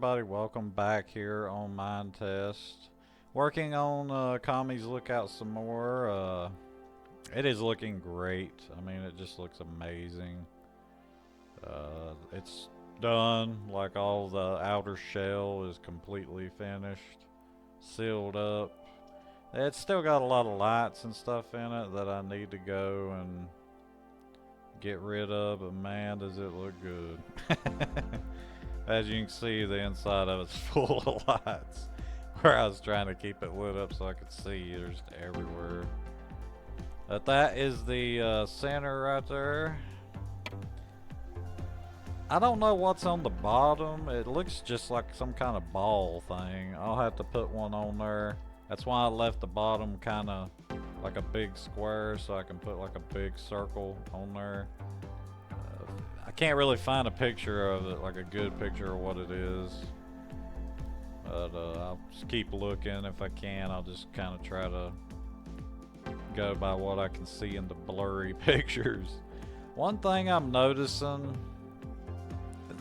everybody? Welcome back here on Minetest. Working on Kami's Lookout some more. It is looking great. I mean, it just looks amazing. It's done. Like, all the outer shell is completely finished, sealed up. It's still got a lot of lights and stuff in it that I need to go and get rid of, but man, does it look good. As you can see, the inside of it's full of lights. Where I was trying to keep it lit up so I could see, there's everywhere. But that is the center right there. I don't know what's on the bottom. It looks just like some kind of ball thing. I'll have to put one on there. That's why I left the bottom kind of like a big square so I can put like a big circle on there. I can't really find a picture of it, like a good picture of what it is. But I'll just keep looking. If I can, I'll just kind of try to go by what I can see in the blurry pictures. One thing I'm noticing,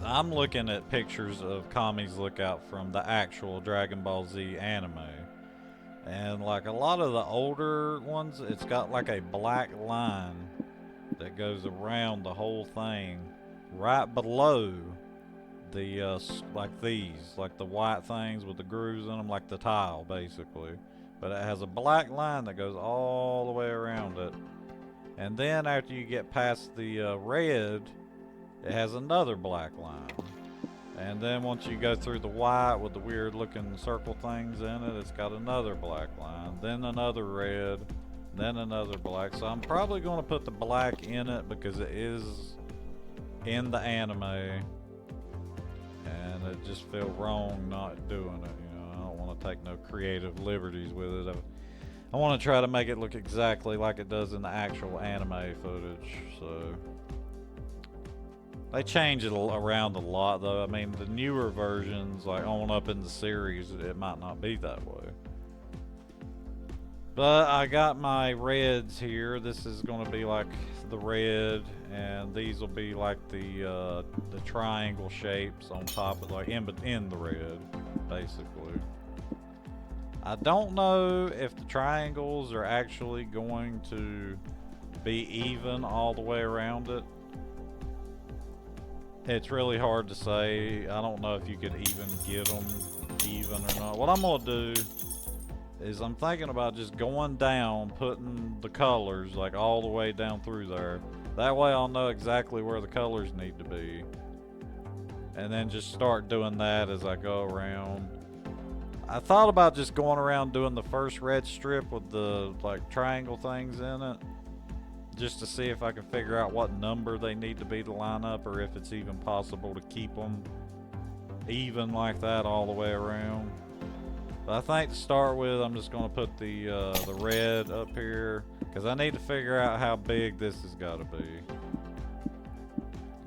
I'm looking at pictures of Kami's Lookout from the actual Dragon Ball Z anime. And like a lot of the older ones, it's got like a black line that goes around the whole thing right below the like these, like the white things with the grooves in them, like the tile basically. But it has a black line that goes all the way around it. And then after you get past the red, it has another black line. And then once you go through the white with the weird looking circle things in it, it's got another black line, then another red, then another black. So I'm probably going to put the black in it because it is in the anime, and it just feels wrong not doing it. You know, I don't want to take no creative liberties with it. I want to try to make it look exactly like it does in the actual anime footage. So they change it around a lot, though. I mean, the newer versions, like on up in the series, it might not be that way. But I got my reds here. This is going to be like the red, and these will be like the triangle shapes on top of, like in the red, basically. I don't know if the triangles are actually going to be even all the way around it. It's really hard to say. I don't know if you could even get them even or not. What I'm going to do is I'm thinking about just going down, putting the colors like all the way down through there. That way I'll know exactly where the colors need to be. And then just start doing that as I go around. I thought about just going around doing the first red strip with the like triangle things in it, just to see if I can figure out what number they need to be to line up, or if it's even possible to keep them even like that all the way around. But I think to start with, I'm just going to put the red up here, because I need to figure out how big this has got to be.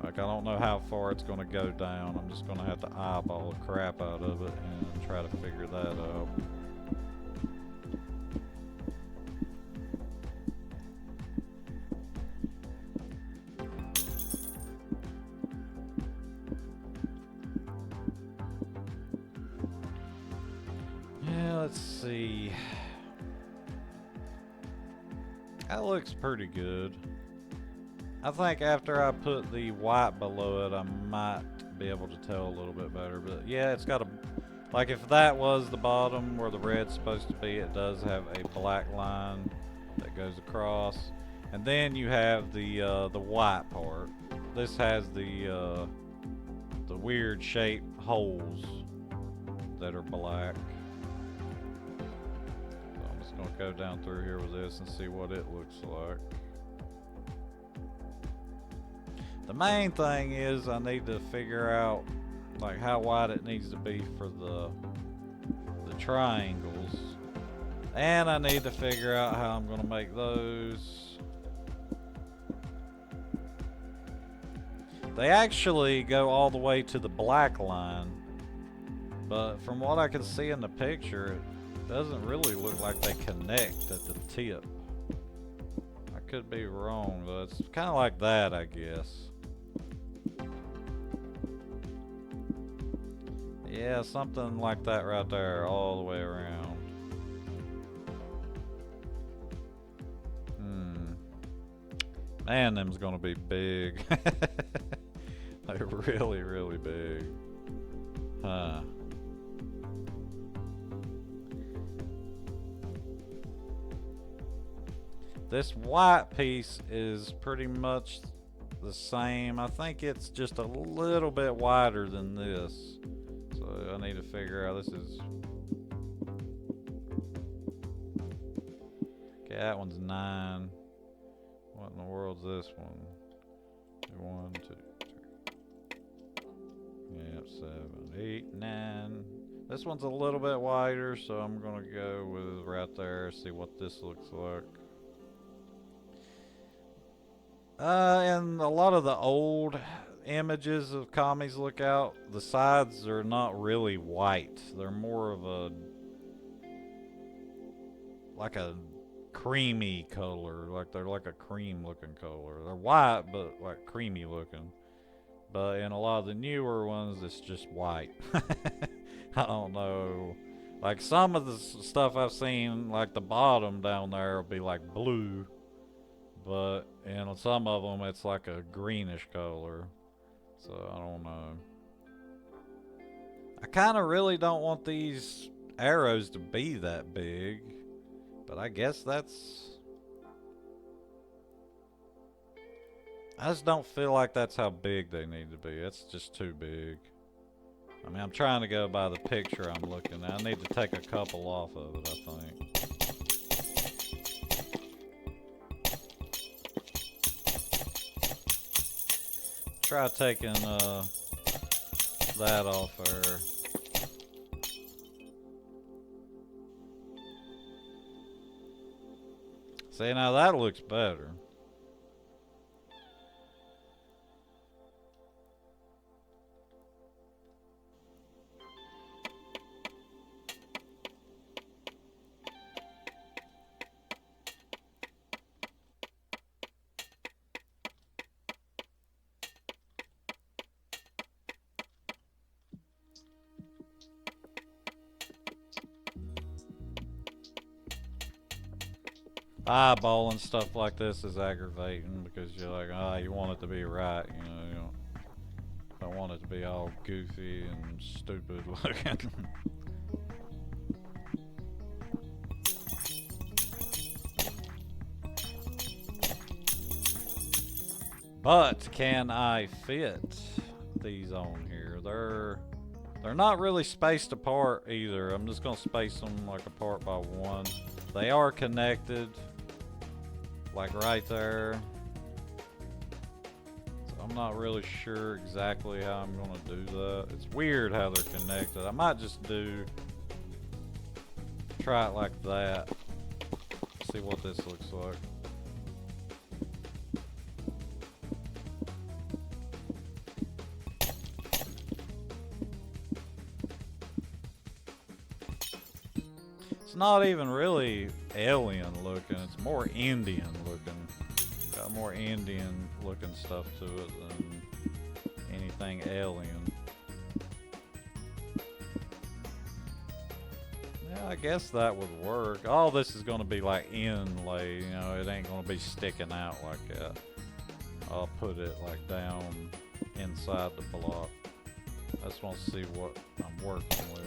Like, I don't know how far it's going to go down. I'm just going to have to eyeball the crap out of it and try to figure that out. Let's see. That looks pretty good. I think after I put the white below it, I might be able to tell a little bit better. But yeah, it's got a, like if that was the bottom where the red's supposed to be, it does have a black line that goes across. And then you have the white part. This has the weird shaped holes that are black. Gonna go down through here with this and see what it looks like. The main thing is I need to figure out like how wide it needs to be for the triangles, and I need to figure out how I'm gonna make those. They actually go all the way to the black line, but from what I can see in the picture, doesn't really look like they connect at the tip. I could be wrong, though. It's kind of like that, I guess. Yeah, something like that right there, all the way around. Man, them's gonna be big. They're really, really big. Huh. This white piece is pretty much the same. I think it's just a little bit wider than this. So I need to figure out this is... Okay, that one's 9. What in the world's this one? 1, 2, 3. Yep, 7, 8, 9. This one's a little bit wider, so I'm gonna go with right there, see what this looks like. And a lot of the old images of Kami's Lookout, the sides are not really white. They're more of a... like a creamy color. Like they're like a cream looking color. They're white, but like creamy looking. But in a lot of the newer ones, it's just white. I don't know. Like some of the stuff I've seen, like the bottom down there will be like blue. But in some of them, it's like a greenish color. So I don't know. I kind of really don't want these arrows to be that big. But I guess that's... I just don't feel like that's how big they need to be. It's just too big. I mean, I'm trying to go by the picture I'm looking at. I need to take a couple off of it, I think. Try taking that off her. See, now that looks better. Eyeballing stuff like this is aggravating because you're like, you want it to be right, you know, you don't want it to be all goofy and stupid looking. But can I fit these on here? They're not really spaced apart either. I'm just gonna space them like apart by 1. They are connected. Like right there. So I'm not really sure exactly how I'm gonna do that. It's weird how they're connected. I might just try it like that. See what this looks like. It's not even really alien looking, it's more Indian looking. Got more Indian looking stuff to it than anything alien. Yeah, I guess that would work. All this is gonna be like inlay, you know, it ain't gonna be sticking out like that. I'll put it like down inside the block. I just want to see what I'm working with.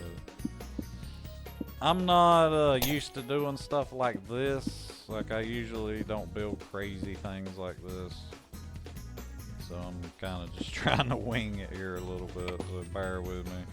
I'm not used to doing stuff like this. Like I usually don't build crazy things like this. So I'm kind of just trying to wing it here a little bit, so bear with me.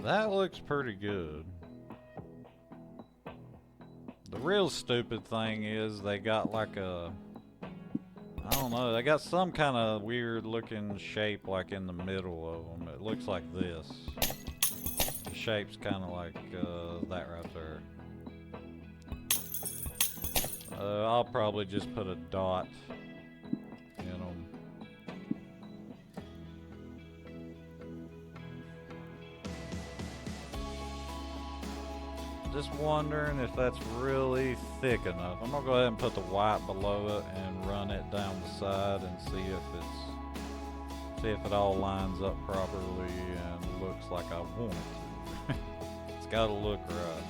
That looks pretty good. The real stupid thing is they got like a, I don't know, they got some kind of weird looking shape like in the middle of them. It looks like this. The shape's kind of like that right there. I'll probably just put a dot in them. Just wondering if that's really thick enough. I'm gonna go ahead and put the white below it and run it down the side and see if it all lines up properly and looks like I want it to. It's gotta look right.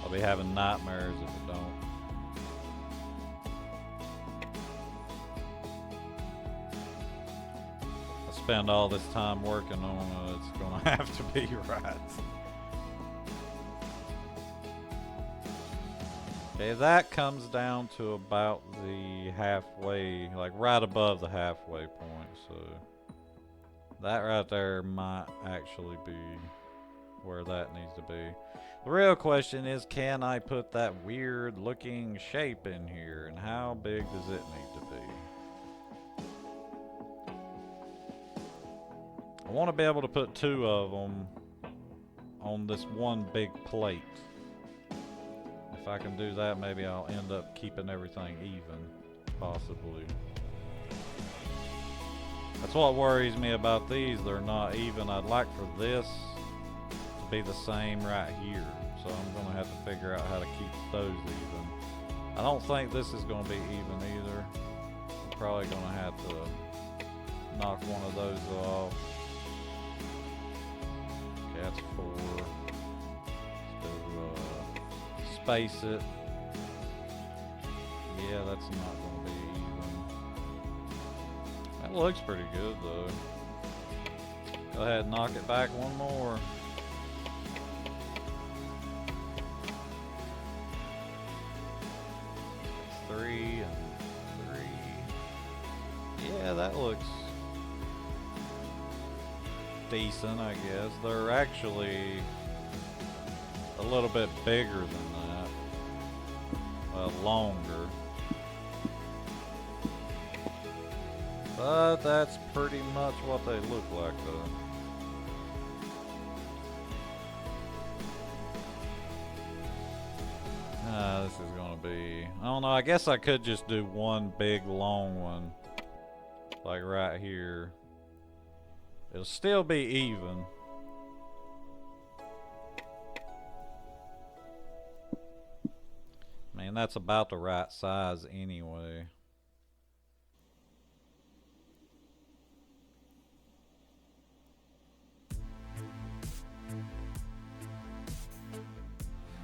I'll be having nightmares if it don't. I spend all this time working on it, it's gonna have to be right. Okay, that comes down to about the halfway, like right above the halfway point, so that right there might actually be where that needs to be. The real question is, can I put that weird looking shape in here, and how big does it need to be? I want to be able to put two of them on this one big plate. If I can do that, maybe I'll end up keeping everything even, possibly. That's what worries me about these, they're not even. I'd like for this to be the same right here, so I'm gonna have to figure out how to keep those even. I don't think this is gonna be even either. I'm probably gonna have to knock one of those off. Okay, that's 4. Space it. Yeah, that's not gonna be even. That looks pretty good though. Go ahead and knock it back one more. That's 3 and 3. Yeah, that looks decent, I guess. They're actually a little bit bigger than that. Longer. But that's pretty much what they look like though. This is gonna be, I don't know, I guess I could just do one big long one. Like right here. It'll still be even. Man, that's about the right size anyway.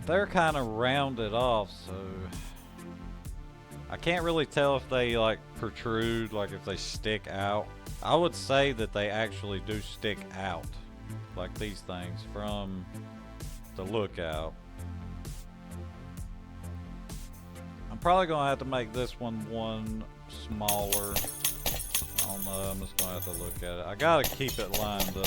They're kind of rounded off, so I can't really tell if they like protrude, like if they stick out. I would say that they actually do stick out, like these things from the lookout. I'm probably gonna have to make this one smaller. I don't know, I'm just gonna have to look at it. I gotta keep it lined up.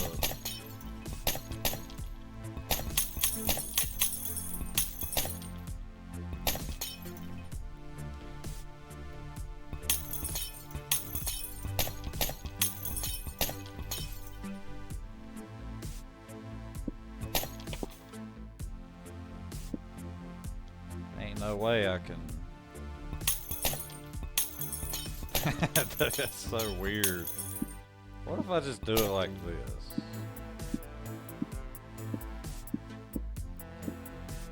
Ain't no way I can. That's so weird. What if I just do it like this?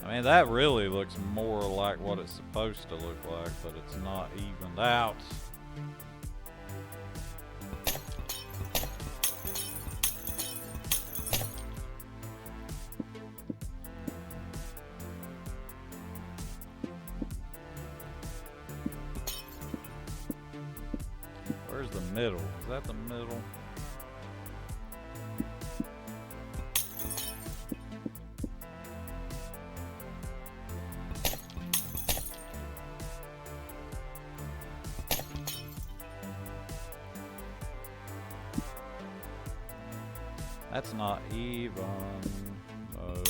I mean, that really looks more like what it's supposed to look like, but it's not evened out. Where's the middle? Is that the middle? That's not even. No.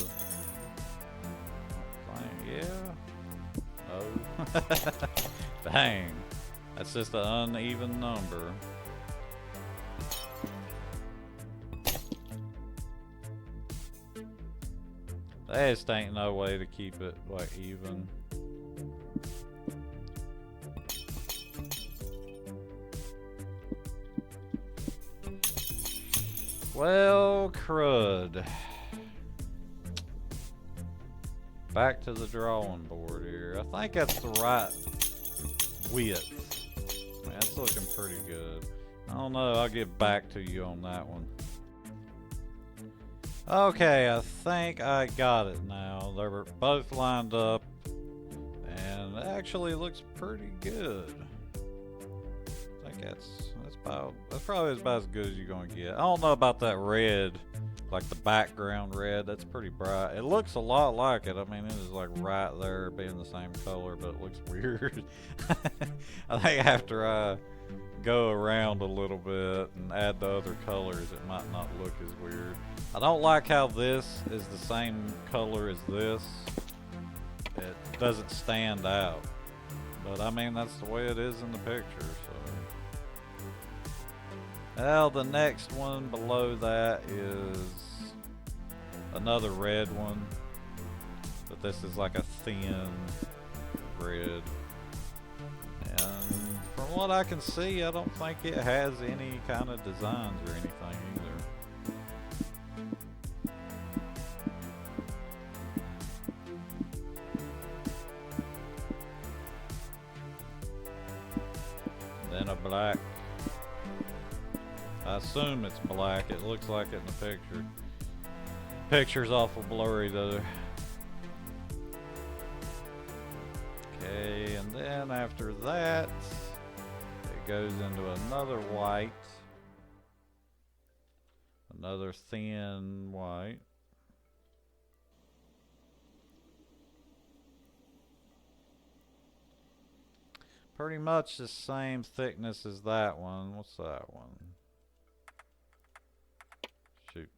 Yeah. No. Dang. That's just an uneven number. There just ain't no way to keep it like even. Well, crud. Back to the drawing board here. I think that's the right width. Man, that's looking pretty good. I don't know, I'll get back to you on that one. Okay, I think I got it now. They were both lined up, and it actually looks pretty good. I think that's probably about as good as you're gonna get. I don't know about that red, like the background red. That's pretty bright. It looks a lot like it. I mean, it is like right there, being the same color, but it looks weird. I think after I go around a little bit and add the other colors, it might not look as weird. I don't like how this is the same color as this. It doesn't stand out. But I mean, that's the way it is in the picture, so. Well, the next one below that is another red one. But this is like a thin red. And from what I can see, I don't think it has any kind of designs or anything either. Then a black. I assume it's black. It looks like it in the picture. Picture's awful blurry though. Okay, and then after that, it goes into another white. Another thin white. Pretty much the same thickness as that one. What's that one? Shoot.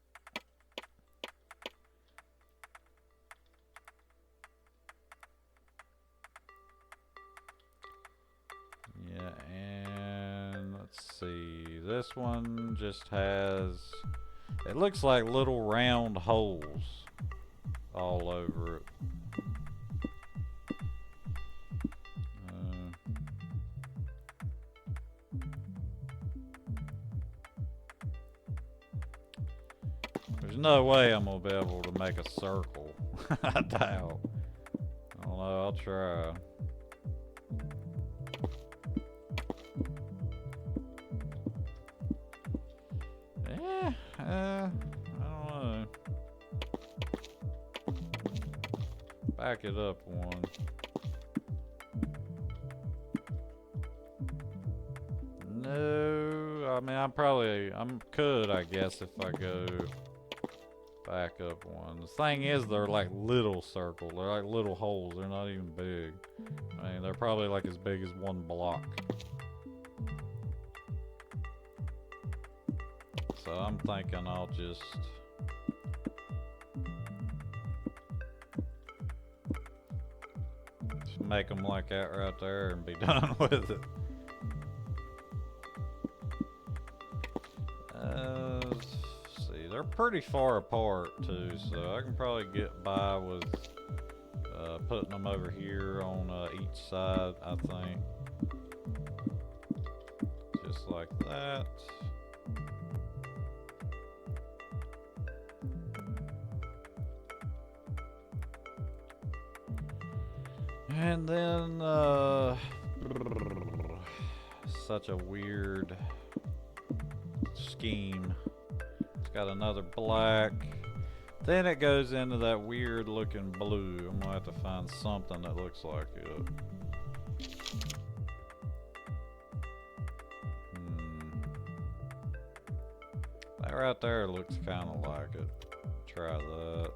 Yeah, and let's see. This one just has, it looks like little round holes all over it. There's no way I'm gonna be able to make a circle. I doubt. I don't know, I'll try. I don't know. Back it up one. No, I mean I could, I guess, if I go back up one. The thing is, they're like little circles. They're like little holes. They're not even big. I mean, they're probably like as big as one block. So I'm thinking I'll just make them like that right there and be done with it. See, they're pretty far apart too, so I can probably get by with putting them over here on each side, I think. Just like that. And then, such a weird scheme. It's got another black. Then it goes into that weird looking blue. I'm gonna have to find something that looks like it. That right there looks kind of like it. Try that.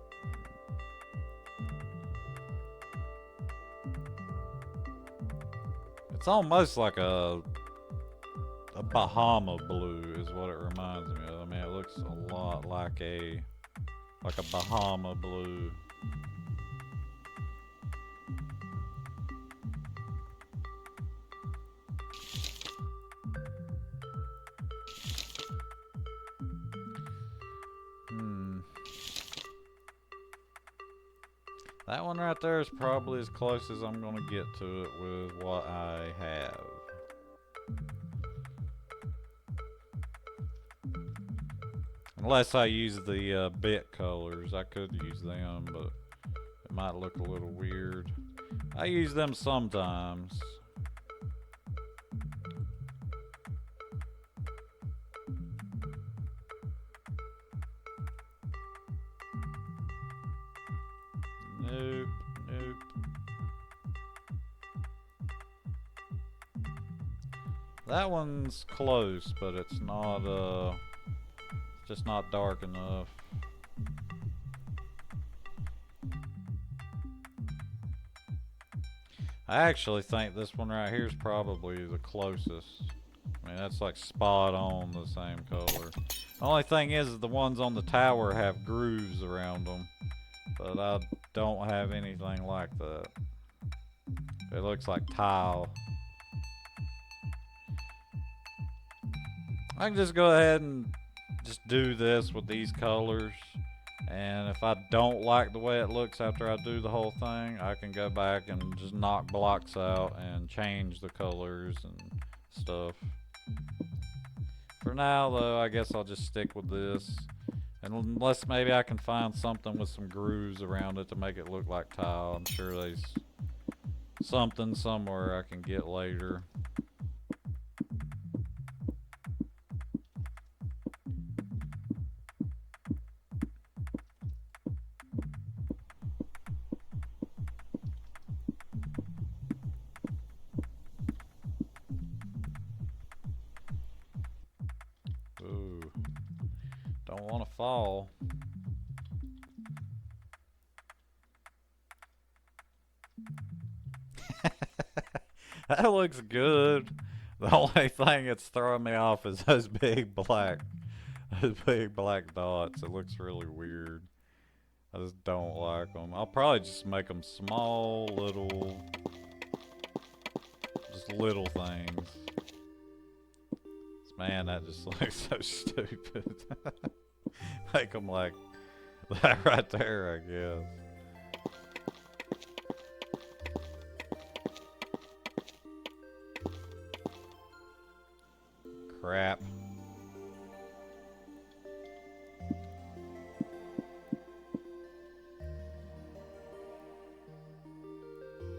It's almost like a Bahama blue is what it reminds me of. I mean, it looks a lot like a Bahama blue. That one right there is probably as close as I'm gonna get to it with what I have. Unless I use the bit colors, I could use them, but it might look a little weird. I use them sometimes. Nope, nope. That one's close, but it's not, just not dark enough. I actually think this one right here is probably the closest. I mean, that's like spot on the same color. The only thing is the ones on the tower have grooves around them, but I don't have anything like that. It looks like tile. I can just go ahead and just do this with these colors, and if I don't like the way it looks after I do the whole thing, I can go back and just knock blocks out and change the colors and stuff. For now though, I guess I'll just stick with this, unless maybe I can find something with some grooves around it to make it look like tile. I'm sure there's something somewhere I can get later. Ooh, don't want to fall. That looks good. The only thing that's throwing me off is those big black dots. It looks really weird. I just don't like them. I'll probably just make them small, just little things. Man, that just looks so stupid. Make them like that right there, I guess. Crap.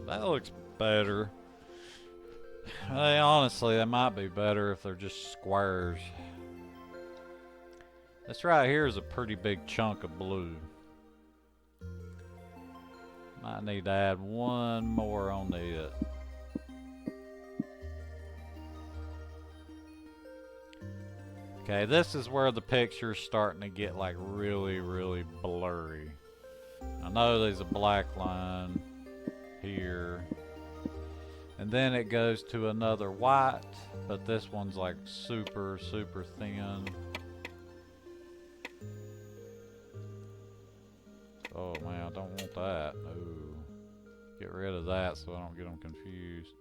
That looks better. Honestly, that might be better if they're just squares. This right here is a pretty big chunk of blue. Might need to add one more on it. Okay, this is where the picture's starting to get like really, really blurry. I know there's a black line here. And then it goes to another white, but this one's like super, super thin. Oh man, I don't want that. Ooh. Get rid of that so I don't get them confused.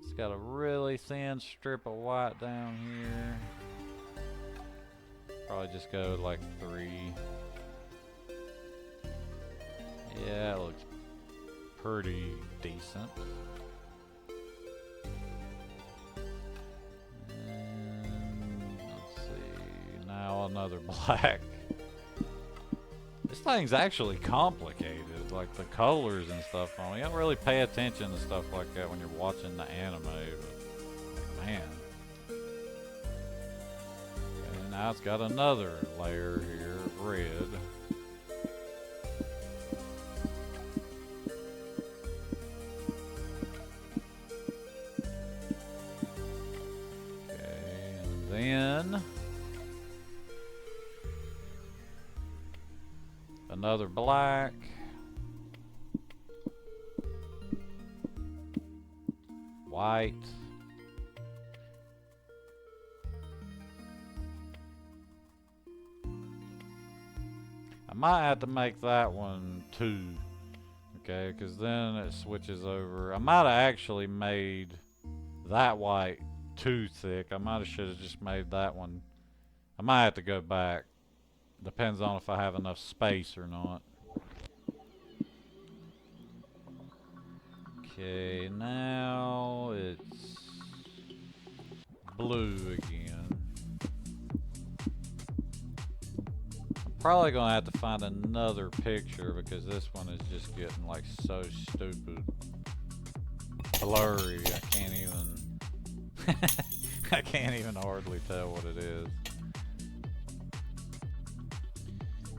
It's got a really thin strip of white down here. Probably just go like 3. Yeah, it looks pretty decent. And let's see, now another black. This thing's actually complicated, like the colors and stuff on it. You don't really pay attention to stuff like that when you're watching the anime, but man. And now it's got another layer here of red. Okay, and then another black. White. I might have to make that one 2. Okay, because then it switches over. I might have actually made that white too thick. I might have should have just made that one. I might have to go back. Depends on if I have enough space or not. Okay, now it's blue again. I'm probably gonna have to find another picture because this one is just getting like so stupid blurry. I can't even I can't even hardly tell what it is.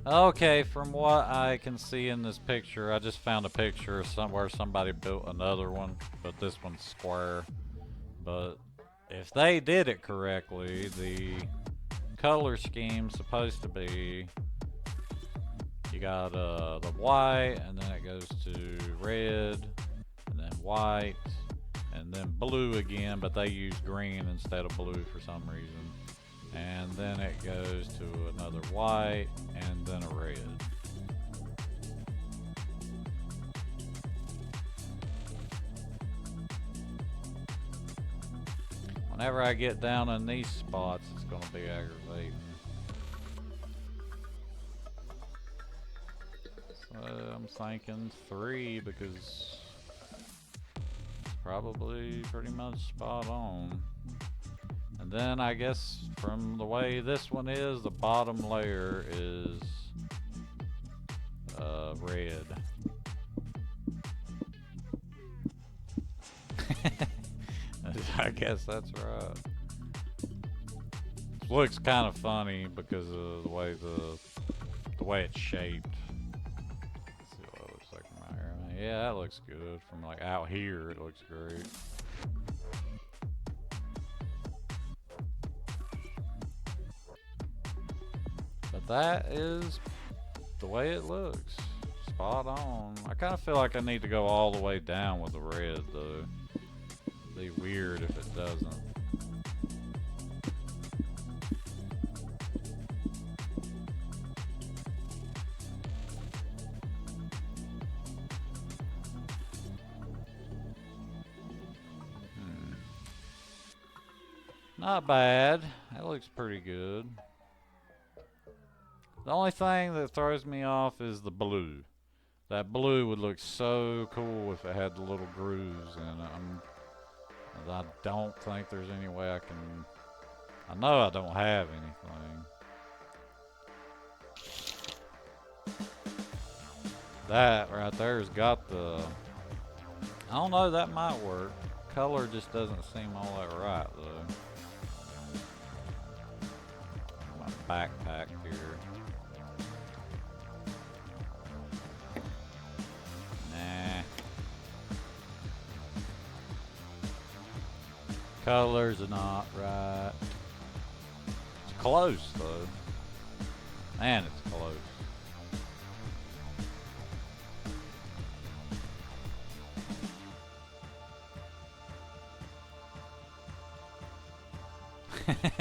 Okay, from what I can see in this picture, I just found a picture of somewhere somebody built another one, but this one's square. But if they did it correctly, the color scheme's supposed to be, you got the white, and then it goes to red, and then white, and then blue again, but they use green instead of blue for some reason. And then it goes to another white, and then a red. Whenever I get down in these spots, it's going to be aggravating. So I'm thinking 3 because it's probably pretty much spot on. And then I guess from the way this one is, the bottom layer is red. I guess that's right. It looks kind of funny because of the way it's shaped. Let's see what it looks like from out here. I mean, yeah, that looks good. From like out here, it looks great. But that is the way it looks. Spot on. I kind of feel like I need to go all the way down with the red though. Be weird if it doesn't. Not bad. That looks pretty good. The only thing that throws me off is the blue. That blue would look so cool if it had the little grooves in it. I don't think there's any way I can... I know I don't have anything. That right there's got the... I don't know, that might work. Color just doesn't seem all that right though. My backpack here. Colors are not right. It's close though. Man, it's close.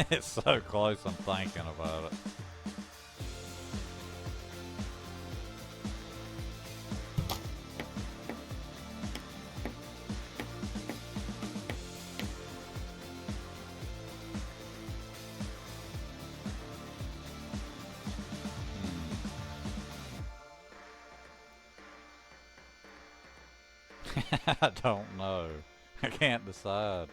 It's so close, I'm thinking about it. I don't know. I can't decide.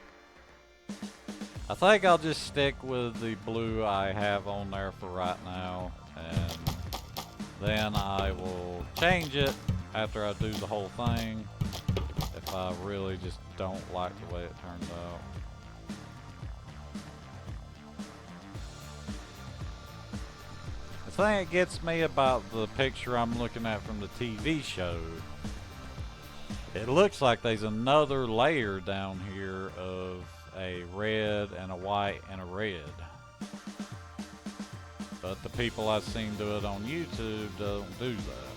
I think I'll just stick with the blue I have on there for right now, and then I will change it after I do the whole thing if I really just don't like the way it turned out. The thing that gets me about the picture I'm looking at from the TV show, it looks like there's another layer down here of a red and a white and a red. But the people I've seen do it on YouTube don't do that.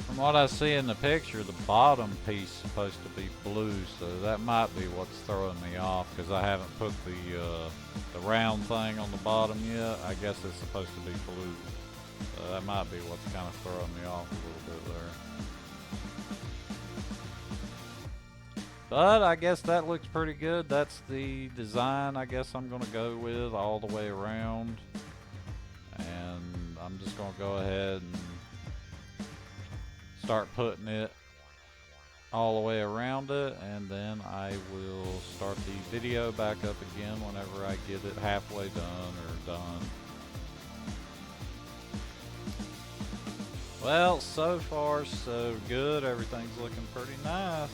From what I see in the picture, the bottom piece is supposed to be blue, so that might be what's throwing me off, because I haven't put the round thing on the bottom yet. I guess it's supposed to be blue. So that might be what's kind of throwing me off a little bit But I guess that looks pretty good. That's the design I guess I'm gonna go with all the way around. And I'm just gonna go ahead and start putting it all the way around it, and then I will start the video back up again whenever I get it halfway done or done. Well, so far so good. Everything's looking pretty nice.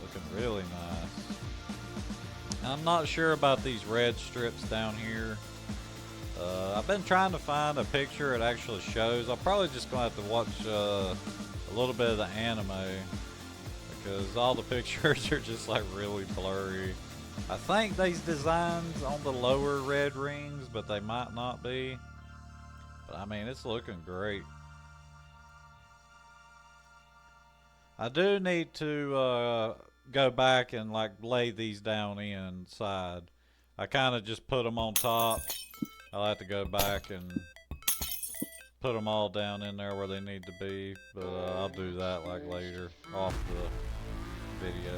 Looking really nice. I'm not sure about these red strips down here. I've been trying to find a picture it actually shows. I'm probably just gonna have to watch a little bit of the anime, because all the pictures are just like really blurry. I think these designs on the lower red rings, but they might not be. But I mean, it's looking great. I do need to go back and like lay these down inside. I kind of just put them on top. I'll have to go back and put them all down in there where they need to be, but I'll do that like later off the video.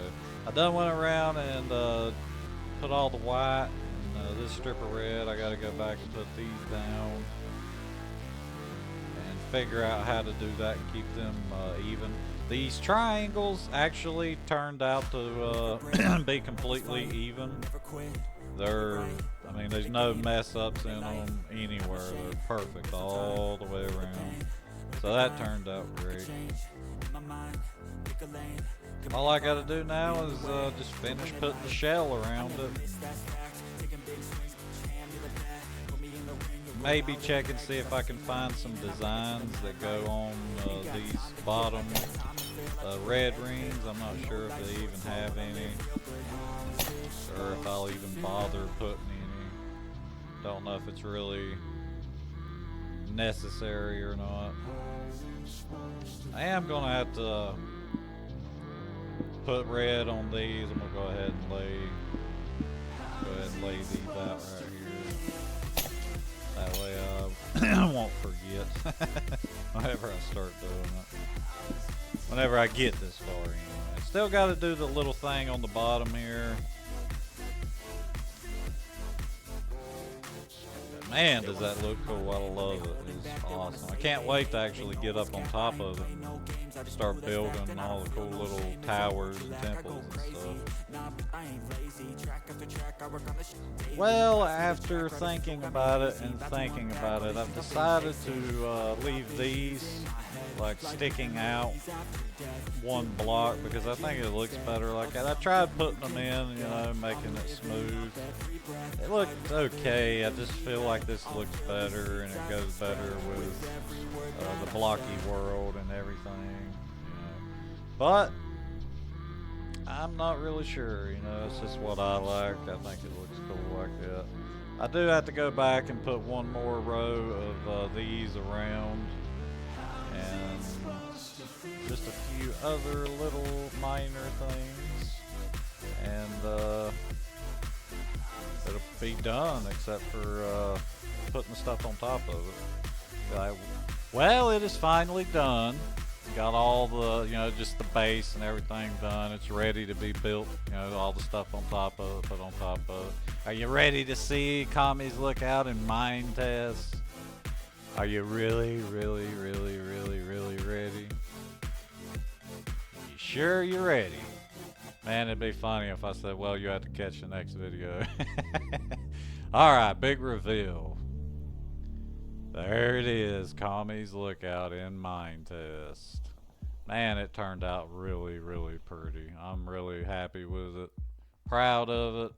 I done went around and put all the white and this strip of red. I gotta go back and put these down and figure out how to do that and keep them even. These triangles actually turned out to be completely even. I mean, there's no mess ups in them anywhere. They're perfect all the way around. So that turned out great. All I gotta do now is just finish putting the shell around it. Maybe check and see if I can find some designs that go on these bottom red rings. I'm not sure if they even have any, or if I'll even bother putting any. Don't know if it's really necessary or not. I am gonna have to put red on these. I'm gonna go ahead and lay these out right here. That way I won't forget whenever I start doing it. Whenever I get this far anyway. Still got to do the little thing on the bottom here. But man, does that look cool. I love it. It's awesome. I can't wait to actually get up on top of it and start building all the cool little towers and temples and stuff. Well, after thinking about it, I've decided to leave these like sticking out one block, because I think it looks better like that. I tried putting them in, you know, making it smooth. It looked okay. I just feel like this looks better and it goes better with the blocky world and everything, you know. But I'm not really sure, you know, it's just what I like. I think it looks cool like that. I do have to go back and put one more row of these around, and just a few other little minor things, and it'll be done, except for putting the stuff on top of it. Well, it is finally done. Got all the, you know, just the base and everything done. It's ready to be built, you know, all the stuff on top of it, put on top of it. Are you ready to see Kami's Lookout in Minetest? Are you really ready? You sure you're ready? Man, it'd be funny if I said, well, you have to catch the next video. Alright, big reveal. There it is, Kami's Lookout in Minetest. Man, it turned out really pretty. I'm really happy with it. Proud of it.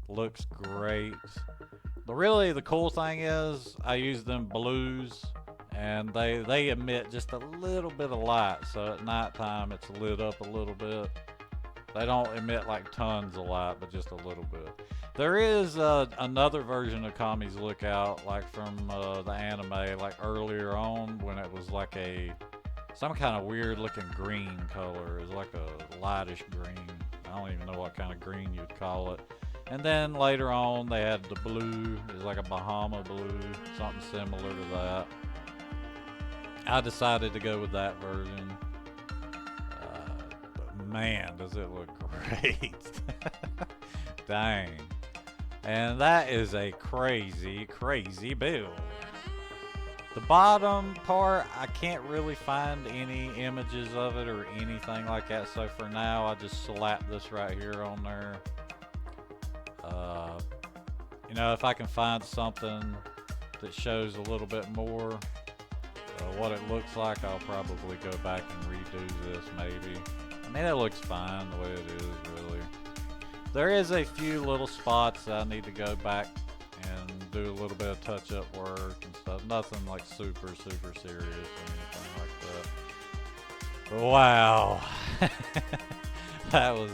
Looks great. The cool thing is I use them blues, and they emit just a little bit of light, so at nighttime it's lit up a little bit. They don't emit like tons of light, but just a little bit. There is another version of Kami's Lookout, like from the anime, like earlier on, when it was like some kind of weird looking green color. It was like a lightish green. I don't even know what kind of green you'd call it. And then later on they had the blue. It was like a Bahama blue, something similar to that. I decided to go with that version. But man, does it look great. Dang. And that is a crazy, crazy build. The bottom part, I can't really find any images of it or anything like that. So for now, I just slap this right here on there. You know, if I can find something that shows a little bit more what it looks like, I'll probably go back and redo this maybe. I mean, it looks fine the way it is, really. There is a few little spots that I need to go back and do a little bit of touch-up work and stuff. Nothing like super, super serious or anything like that. But wow. That was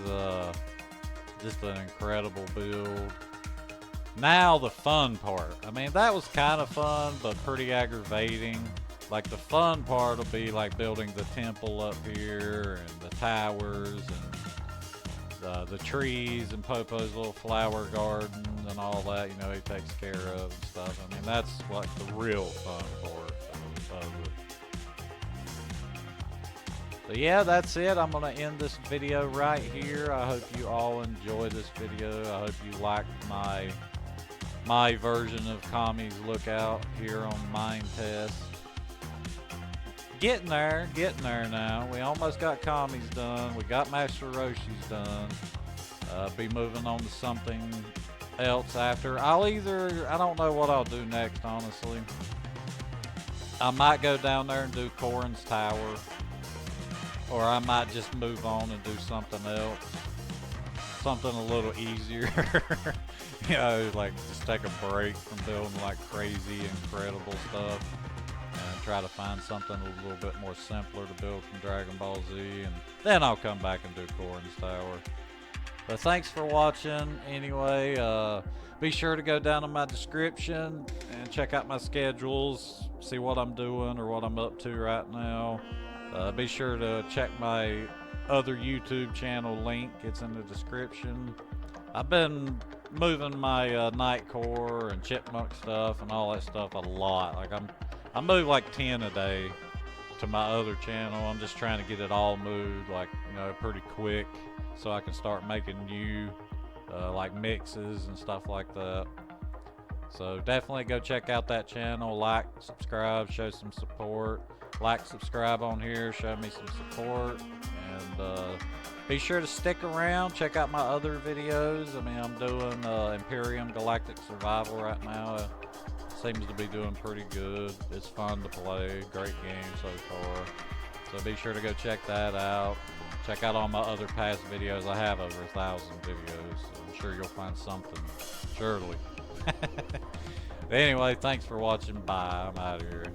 just an incredible build. Now the fun part. I mean, that was kind of fun, but pretty aggravating. Like, the fun part will be like building the temple up here and the towers and the trees and Popo's little flower garden and all that, you know, he takes care of and stuff. I mean, that's like the real fun part of it. So yeah, that's it. I'm gonna end this video right here. I hope you all enjoy this video. I hope you liked my version of Kami's Lookout here on Minetest. Getting there now. We almost got Kami's done. We got Master Roshi's done. Be moving on to something else after. I don't know what I'll do next, honestly. I might go down there and do Corrin's Tower. Or I might just move on and do something else. Something a little easier. You know, like just take a break from building like crazy, incredible stuff. And try to find something a little bit more simpler to build from Dragon Ball Z. And then I'll come back and do Corrin's Tower. But thanks for watching anyway. Be sure to go down in my description and check out my schedules. See what I'm doing or what I'm up to right now. Be sure to check my other YouTube channel link. It's in the description. I've been moving my Nightcore and chipmunk stuff and all that stuff a lot. Like I move like 10 a day to my other channel. I'm just trying to get it all moved, like, you know, pretty quick, so I can start making new like mixes and stuff like that. So definitely go check out that channel. Like, subscribe, show some support. Like, subscribe on here, show me some support, and be sure to stick around. Check out my other videos. I mean, I'm doing Empyrion Galactic Survival right now. Seems to be doing pretty good. It's fun to play. Great game so far. So be sure to go check that out. Check out all my other past videos. I have over 1,000 videos. So I'm sure you'll find something. Surely. Anyway, thanks for watching. Bye. I'm out of here.